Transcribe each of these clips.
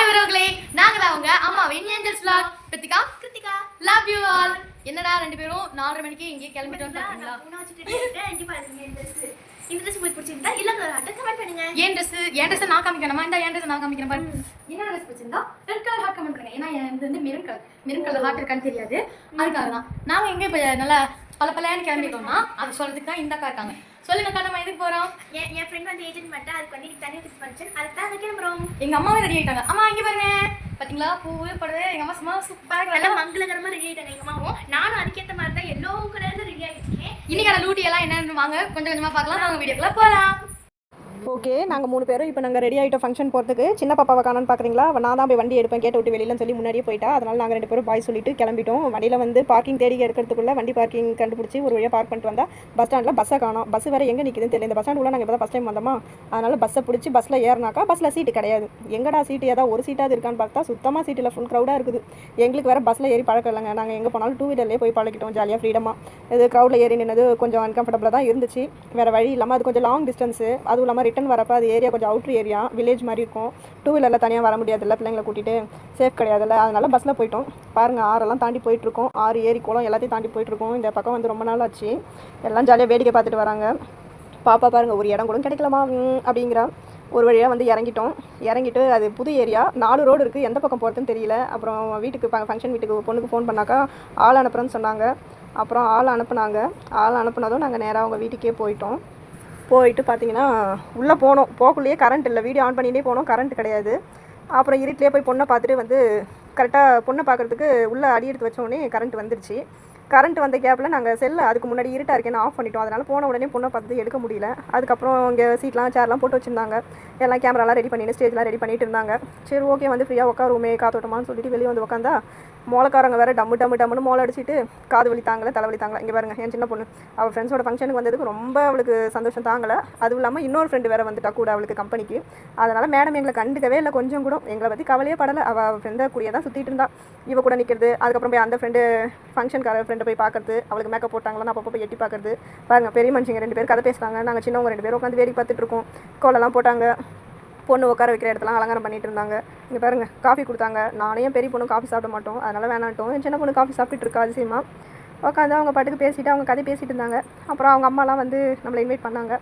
Hi உறவுகளே, நாங்க தான் உங்க அம்மாவின் angels vlog. Kiruthika love you all. என்னடா ரெண்டு பேரும் 4:30 மணிக்கு இங்கே கிளம்பிட்டோம் பாத்தீங்களா? இந்த ட்ரெஸ் உங்களுக்கு பிடிச்சிருந்தா இல்ல கமெண்ட் பண்ணுங்க. ஏன் ட்ரெஸ் நான் காமிக்கணுமா? இந்த ஏன் ட்ரெஸ் நான் காமிக்கிறேன் பாரு. என்ன ட்ரெஸ் பிடிச்சிருந்தா ரெட் கலர் ஹார்ட் கமெண்ட் பண்ணுங்க. ஏன்னா இது வந்து மெரூன் கலர் ஹார்ட் இருக்கான்னு தெரியாது. அதுக்காக தான் நாங்க எங்க இப்ப நல்லா பலன்னு கிளம்பிட்டோம்னா அது சொல்றதுக்கு தான் இந்த அக்கா இருக்காங்க. சொல்லுங்க, நம்ம எதுக்கு போறோம்? என் ஃப்ரெண்ட் வந்து ஏஜென்ட் மட்டும் அதுக்கு வந்து தண்ணி ஃபிக்ஸ் பண்ணிச்சு. அதுக்கு தான் கிளம்புறோம். எங்க அம்மாவே ரெடி ஆயிட்டாங்க. அம்மா இங்க பாருங்க, பாத்தீங்களா பூவு படுது. எங்க அம்மா சும்மா சூப்பரா நல்லா மங்களகரமா ரெடி ஆயிட்டாங்க எங்க அம்மாவும். நானும் அதுக்கேற்ற மாதிரி தான் எல்லோ கலர்ல ரெடி ஆகிருக்கேன். இன்னைக்கான லூட்டி எல்லாம் என்னன்னு வாங்க கொஞ்சம் கொஞ்சமா பார்க்கலாம். நாங்க வீடியோக்குள்ள போலாம். ஓகே, நாங்கள் 3 பேரும் இப்போ நாங்கள் ரெடி ஆகிட்டோம் ஃபங்க்ஷன் போகிறதுக்கு. சின்ன பாப்பாவை காணான்னு பார்க்குறீங்களா? நான் தான் போய் வண்டி எடுப்பேன் கேட்ட விட்டு வெளியிலன்னு சொல்லி முன்னாடியே போயிட்டா. அதனால் நாங்கள் 2 பேரும் பாய் சொல்லிட்டு கிளம்பிட்டோம். வண்டியில் வந்து பார்க்கிங் தேடி எடுக்கிறதுக்குள்ளே வண்டி பார்க்கிங் கண்டுபிடிச்சி ஒரு வழியாக பார்க் பண்ணிட்டு வந்தால் பஸ் ஸ்டாண்டில் பஸ்ஸை காணோம். பஸ் வேறு எங்கே நிற்குதுன்னு தெரியல. இந்த பஸ் ஸ்டாண்டுக்குள்ளே நாங்கள் இப்போ தான் ஃபஸ்ட் டைம் வந்தோமா, அதனால் பஸ்ஸை பிடிச்சி பஸ்ஸில் ஏறினாக்கா பஸ்ஸில் சீட்டு கிடையாது. எங்கடா சீட்டு ஏதாவது ஒரு சீட்டாவது இருக்கான்னு பார்த்தா சுத்தமாக சீட்டில் ஃபுல் க்ரௌடாக இருக்குது. எங்களுக்கு வேறு பஸ்ஸில் ஏறி பழக்கம் இல்லைங்க. நாங்கள் எங்கே போனாலும் 2 வீலர்லேயே போய் பழகிட்டோம் ஜாலியாக ஃப்ரீடமாக. இது க்ரௌடில் ஏறி நின்னது கொஞ்சம் அன்கம்ஃபர்டபுளாக தான் இருந்துச்சு. வேறு வழி இல்லாமல் அது கொஞ்சம் லாங் டிஸ்டன்ஸு, அதுவும் இல்லாமல் ரிட்டன் வரப்போ அது ஏரியா கொஞ்சம் அவுட்ரு ஏரியா, வில்லேஜ் மாதிரி இருக்கும். 2 வீலரில் தனியாக வர முடியாதுல்ல, பிள்ளைங்களை கூட்டிகிட்டு சேஃப் கிடையாதுல்ல. அதனால் பஸ்ஸில் போயிட்டோம். பாருங்கள், ஆறெல்லாம் தாண்டி போயிட்டுருக்கோம். 6 ஏரி குளம் எல்லாத்தையும் தாண்டி போயிட்டுருக்கோம். இந்த பக்கம் வந்து ரொம்ப நாள் ஆச்சு. எல்லாம் ஜாலியாக வேடிக்கை பார்த்துட்டு வராங்க. பாப்பா பாருங்கள், ஒரு இடம் கூட கிடைக்கலாமா அப்படிங்கிற ஒரு வழியாக வந்து இறங்கிட்டு அது புது ஏரியா, 4 ரோடு இருக்குது. எந்த பக்கம் போகிறதுன்னு தெரியல. அப்புறம் வீட்டுக்கு ஃபங்க்ஷன் வீட்டுக்கு பொண்ணுக்கு ஃபோன் பண்ணாக்கா ஆள் அனுப்புகிறேன்னு சொன்னாங்க. அப்புறம் ஆள் அனுப்புனதும் நாங்கள் நேராக அவங்க வீட்டுக்கே போயிட்டு பார்த்தீங்கன்னா உள்ளே போகக்குள்ளேயே கரண்ட் இல்லை. வீடியோ ஆன் பண்ணிகிட்டே போனோம், கரண்ட் கிடையாது. அப்புறம் இருட்டிலே போய் பொண்ணை பார்த்துட்டு வந்து கரெக்டாக பொண்ணை பார்க்குறதுக்கு உள்ளே அடி எடுத்து வச்சோடனே கரண்ட் வந்துடுச்சு. கரண்ட் வந்த கேப்பில் நாங்கள் செல்லை அதுக்கு முன்னாடி இருட்டாக இருக்கேன்னு ஆஃப் பண்ணிட்டோம். அதனால் போன உடனே பொண்ணை பார்த்து எடுக்க முடியல. அதுக்கப்புறம் இங்கே சீட்லாம் சேர்லாம் போட்டு வச்சுருந்தாங்க. எல்லாம் கேமராலாம் ரெடி பண்ணிட்டு ஸ்டேஜ்லாம் ரெடி பண்ணிட்டு இருந்தாங்க. சரி ஓகே, வந்து ஃப்ரீயாக உட்காருமே காத்தோட்டமான்னு சொல்லிட்டு வெளியே வந்து உட்காந்தா மோளக்காரங்க வேறு டம்முன்னு மோளை அடிச்சுட்டு காது வலி தாங்கலை, தலைவலி தாங்கலை. இங்கே பாருங்கள், என் சின்ன பொண்ணு அவள் ஃப்ரெண்ட்ஸோட ஃபங்க்ஷனுக்கு வந்ததுக்கு ரொம்ப அவளுக்கு சந்தோஷம் தாங்கலை. அதுவும் இல்லாமல் இன்னொரு ஃப்ரெண்டு வேறு வந்துட்டா கூட அவளுக்கு கம்பெனிக்கு. அதனால் மேடம் எங்களை கண்டுக்கவே இல்லை, கொஞ்சம் கூட எங்களை பற்றி கவலையே படலை. அவள் ஃப்ரெண்டை கூடிய தான் சுற்றிட்டு இருந்தா. இவ கூட நிற்கிறது, அதுக்கப்புறம் போய் அந்த ஃப்ரெண்டு ஃபங்க்ஷனுக்கார ஃப்ரெண்டை போய் பார்க்குறது, அவளுக்கு மேக்கப் போட்டாங்களா அப்பப்போ போய் எட்டி பார்க்குறது. பாருங்கள், பெரிய மனுஷங்க 2 பேர் கதை பேசுகிறாங்க. நாங்கள் சின்னவங்க 2 பேரும் உட்காந்து வேடிக்கை பார்த்துட்டு இருக்கோம். கோலெல்லாம் போட்டாங்க. பொண்ணு உட்கார வைக்கிற இடத்துலாம் அலங்காரம் பண்ணிட்டு இருந்தாங்க. இங்கே பாருங்கள், காஃபி கொடுத்தாங்க. நானும் பெரிய பொண்ணு காஃபி சாப்பிட மாட்டோம், அதனால் வேணாட்டோம். என் சின்ன பொண்ணு காஃபி சாப்பிட்டுட்டு இருக்கா அதிசயமா. உட்காந்து அவங்க பாட்டுக்கு பேசிவிட்டு அவங்க கதை பேசிகிட்டு இருந்தாங்க. அப்புறம் அவங்க அம்மாலாம் வந்து நம்மளை இன்வைட் பண்ணாங்க.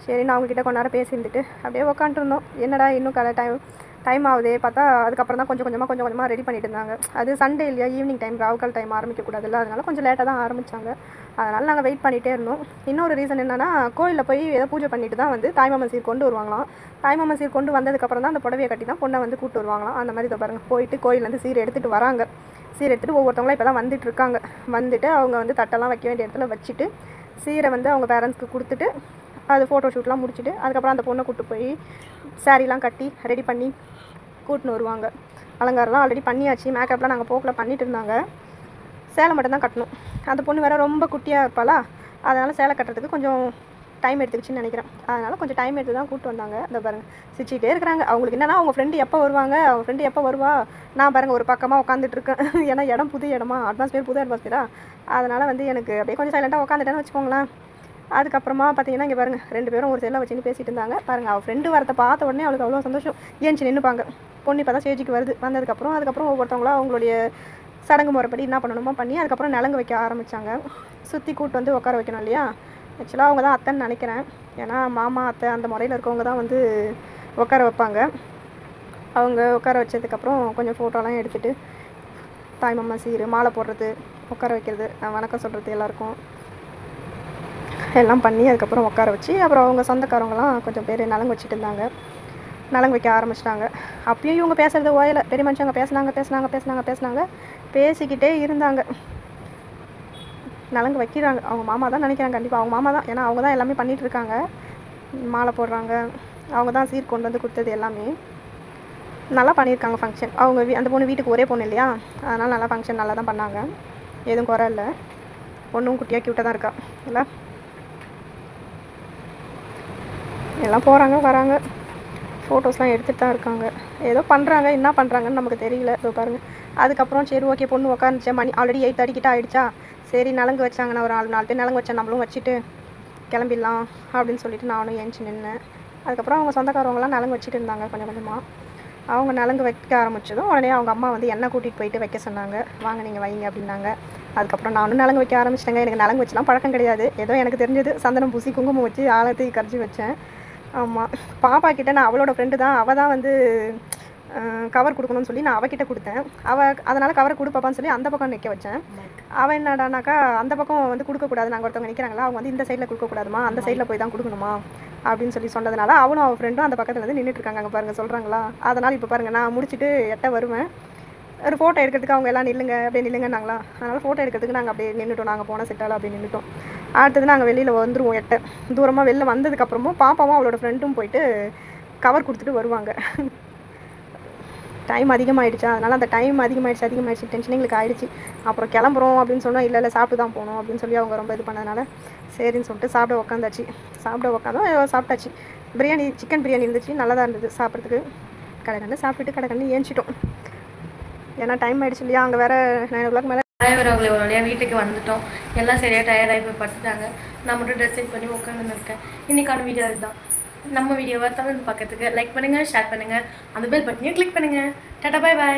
சரி, நான் அவங்ககிட்ட கொஞ்ச நேரம் பேசியிருந்துட்டு அப்படியே உட்காந்துருந்தோம். என்னடா இன்னும் டைம் ஆகுதே பார்த்தா அதுக்கப்புறம் தான் கொஞ்சம் கொஞ்சமாக ரெடி பண்ணிட்டு இருந்தாங்க. அது சண்டே இல்லையா, ஈவினிங் டைம், ராவுகால் டைம் ஆரம்பிக்கக்கூடாதுல்ல, அதனால் கொஞ்சம் லேட்டாக தான் ஆரம்பித்தாங்க. அதனால் நாங்கள் வெயிட் பண்ணிகிட்டே இருந்தோம். இன்னொரு ரீசன் என்னென்னா, கோயிலில் போய் ஏதோ பூஜை பண்ணிட்டு தான் வந்து தாய்மாமன் சீர் கொண்டு வருவாங்களாம். தாய்மாமன் சீர் கொண்டு வந்ததுக்கப்புறம் தான் அந்த புடவையை கட்டி தான் பொண்ணை வந்து கூப்பிட்டு வருவாங்களாம். அந்த மாதிரி இதை பாருங்கள், போயிட்டு கோயிலேருந்து சீர் எடுத்துகிட்டு வராங்க. சீர் எடுத்துகிட்டு ஒவ்வொருத்தவங்களாம் இப்போ தான் வந்துட்டுருக்காங்க. வந்துட்டு அவங்க வந்து தட்டெல்லாம் வைக்க வேண்டிய இடத்துல வச்சுட்டு சீரை வந்து அவங்க பேரண்ட்ஸ்க்கு கொடுத்துட்டு அது ஃபோட்டோ ஷூட்லாம் முடிச்சுட்டு அதுக்கப்புறம் அந்த பொண்ணை கூப்பிட்டு போய் சாரீலாம் கட்டி ரெடி பண்ணி கூட்டின்னு வருவாங்க. அலங்காரம்லாம் ஆல்ரெடி பண்ணியாச்சு. மேக்கப்லாம் நாங்கள் போக்கில் பண்ணிட்டு இருந்தாங்க. சேலை மட்டும்தான் கட்டணும். அந்த பொண்ணு வேறு ரொம்ப குட்டியாக இருப்பாளா, அதனால் சேலை கட்டுறதுக்கு கொஞ்சம் டைம் எடுத்துக்கிச்சுன்னு நினைக்கிறேன். அதனால் கொஞ்சம் டைம் எடுத்து தான் கூப்பிட்டு வந்தாங்க. இந்த பாருங்கள், சிரிச்சிட்டே இருக்கிறாங்க. அவங்களுக்கு என்னென்னா, அவங்க ஃப்ரெண்டு எப்போ வருவா. நான் பாருங்கள் ஒரு பக்கமாக உட்காந்துட்ருக்கேன். ஏன்னா இடம் புது இடமா, புது அட்மாஸ்பியரா, அதனால் வந்து எனக்கு அப்படியே கொஞ்சம் சைலண்ட்டாக உட்காந்துட்டேன்னு வச்சுக்கோங்களேன். அதுக்கப்புறமா பார்த்தீங்கன்னா இங்கே பாருங்கள், 2 பேரும் ஒரு செல்லை வச்சுன்னு பேசிகிட்டு இருந்தாங்க. பாருங்கள், அவள் ஃப்ரெண்டு வரத்தை பார்த்த உடனே அவளுக்கு அவ்வளோ சந்தோஷம். ஏன்ச்சு நின்றுப்பாங்க. பொண்ணு இப்போ தான் ஸ்டேஜுக்கு வந்ததுக்கப்புறம் ஒவ்வொருத்தவங்களா அவங்களுடைய சடங்கு முறைப்படி என்ன பண்ணணுமோ பண்ணி அதுக்கப்புறம் நலங்கு வைக்க ஆரம்பித்தாங்க. சுற்றி கூட்டு வந்து உட்கார வைக்கணும் இல்லையா. ஆக்சுவலாக அவங்க தான் அத்தைன்னு நினைக்கிறேன். ஏன்னா மாமா அத்தை அந்த முறையில் இருக்கவங்க தான் வந்து உட்கார வைப்பாங்க. அவங்க உட்கார வச்சதுக்கப்புறம் கொஞ்சம் ஃபோட்டோலாம் எடுத்துகிட்டு தாய்மாமா சீர், மாலை போடுறது, உட்கார வைக்கிறது, வணக்கம் சொல்கிறது எல்லாருக்கும் எல்லாம் பண்ணி அதுக்கப்புறம் உட்கார வச்சு அப்புறம் அவங்க சொந்தக்காரவங்களாம் கொஞ்சம் பேர் நலங்கு வச்சுட்டு இருந்தாங்க. நலங்கு வைக்க ஆரம்பிச்சிட்டாங்க. அப்பயும் இவங்க பேசுகிறது ஓயலை. பெரிய மனுஷங்க பேசுனாங்க பேசிக்கிட்டே இருந்தாங்க. நலங்கு வைக்கிறாங்க. அவங்க மாமா தான் நினைக்கிறாங்க, கண்டிப்பாக அவங்க மாமா தான். ஏன்னா அவங்க தான் எல்லாமே பண்ணிகிட்ருக்காங்க. மாலை போடுறாங்க, அவங்க தான் சீர் கொண்டு வந்து கொடுத்தது எல்லாமே. நல்லா பண்ணியிருக்காங்க ஃபங்க்ஷன். அவங்க அந்த பொண்ணு வீட்டுக்கு ஒரே பொண்ணு இல்லையா, அதனால் நல்லா ஃபங்க்ஷன் நல்லா தான் பண்ணாங்க. எதுவும் குறை இல்லை. பொண்ணும் குட்டியாக க்யூட்டாக தான் இருக்கா இல்லை. எல்லாம் போகிறாங்க வராங்க, ஃபோட்டோஸ்லாம் எடுத்துகிட்டு தான் இருக்காங்க. ஏதோ பண்ணுறாங்க, என்ன பண்ணுறாங்கன்னு நமக்கு தெரியல. இதோ பாருங்கள். அதுக்கப்புறம் சரி ஓகே, பொண்ணு உட்காந்துச்சேன். மணி ஆல்ரெடி 8:30 கிட்ட ஆகிடுச்சா. சரி நலங்கு வச்சாங்கன்னா ஒரு 4 பேர் நலங்கு வச்சேன், நம்மளும் வச்சுட்டு கிளம்பிடலாம் அப்படின்னு சொல்லிட்டு நானும் ஏஞ்சி நின்னேன். அதுக்கப்புறம் அவங்க சொந்தக்காரவங்களாம் நலங்கு வச்சுட்டு இருந்தாங்க கொஞ்சம் கொஞ்சமாக. அவங்க நலங்கு வைக்க ஆரம்பித்ததும் உடனே அவங்க அம்மா வந்து எண்ணெய் கூட்டிகிட்டு போயிட்டு வைக்க சொன்னாங்க. வாங்க நீங்கள் வைங்க அப்படின்னாங்க. அதுக்கப்புறம் நானும் நலங்கு வைக்க ஆரம்பிச்சிட்டேங்க. எனக்கு நலங்கு வச்சுலாம் பழக்கம் கிடையாது. ஏதோ எனக்கு தெரிஞ்சது சந்தனம் பூசி குங்குமம் வச்சு ஆழத்தை கரைச்சி வச்சேன். ஆமாம், பாப்பா கிட்ட நான் அவளோட ஃப்ரெண்டு தான், அவள் தான் வந்து கவர் கொடுக்கணும்னு சொல்லி நான் அவகிட்ட கொடுத்தேன். அதனால் கவரை கொடுப்பாப்பான்னு சொல்லி அந்த பக்கம் நிற்க வச்சேன். அவள் என்னடானாக்கா அந்த பக்கம் வந்து கொடுக்கக்கூடாது, நாங்கள் ஒருத்தவங்க நிற்கிறாங்களா, அவங்க வந்து இந்த சைடில் கொடுக்கக்கூடாதுமா, அந்த சைடில் போய் தான் கொடுக்கணுமா அப்படின்னு சொன்னதுனால அவளும் அவள் ஃப்ரெண்டும் அந்த பக்கத்தில் வந்து நின்றுட்டுருக்காங்க. அங்கே பாருங்கள் சொல்கிறாங்களா. அதனால் இப்போ பாருங்கள் நான் முடிச்சுட்டு எட்ட வருவேன். ஒரு ஃபோட்டோ எடுக்கிறதுக்கு அவங்க எல்லாம் நில்லுங்க அப்படியே நில்லுங்கன்னாங்களா. அதனால் ஃபோட்டோ எடுக்கிறதுக்கு நாங்கள் அப்படியே நின்றுட்டோம். நாங்கள் போன செட்டால் அப்படியே நின்றுட்டோம். அடுத்தது நாங்கள் வெளியில் வந்துடுவோம். எட்ட தூரமாக வெளில வந்ததுக்கப்புறமும் பாப்பாவும் அவளோட ஃப்ரெண்டும் போயிட்டு கவர் கொடுத்துட்டு வருவாங்க. டைம் அதிகமாகிடுச்சா, அதனால் அந்த டைம் அதிகமாகிடுச்சு டென்ஷன் எங்களுக்கு ஆகிடுச்சு. அப்புறம் கிளம்புறோம் அப்படின்னு சொன்னால் இல்லை சாப்பிட்டு தான் போகணும் அப்படின்னு சொல்லி அவங்க ரொம்ப இது பண்ணதுனால சரின்னு சொல்லிட்டு சாப்பிட உட்காந்தாச்சு. சாப்பிட்டாச்சு. பிரியாணி, சிக்கன் பிரியாணி இருந்துச்சு, நல்லா தான் இருந்தது சாப்பிட்றதுக்கு. கடைக்கண்ணு சாப்பிட்டுட்டு கடைக்கண்ணு ஏஞ்சிட்டோம். ஏன்னா டைம் ஆகிடுச்சு இல்லையா, அங்கே வேறு 9 o'clock மேலே டிரைவரவங்களை ஒரு வழியாக வீட்டுக்கு வந்துட்டோம். எல்லாம் சரியாக டயர்டாகி போய் படுத்துட்டாங்க. நான் மட்டும் ட்ரெஸ் செட் பண்ணி உட்காந்துன்னு இருக்கேன். இன்றைக்கான வீடியோ இதுதான். நம்ம வீடியோவை தொடர்ந்து பார்க்கறதுக்கு லைக் பண்ணுங்கள், ஷேர் பண்ணுங்கள், அந்த பெல் பட்டனையும் கிளிக் பண்ணுங்கள். Tata, bye bye.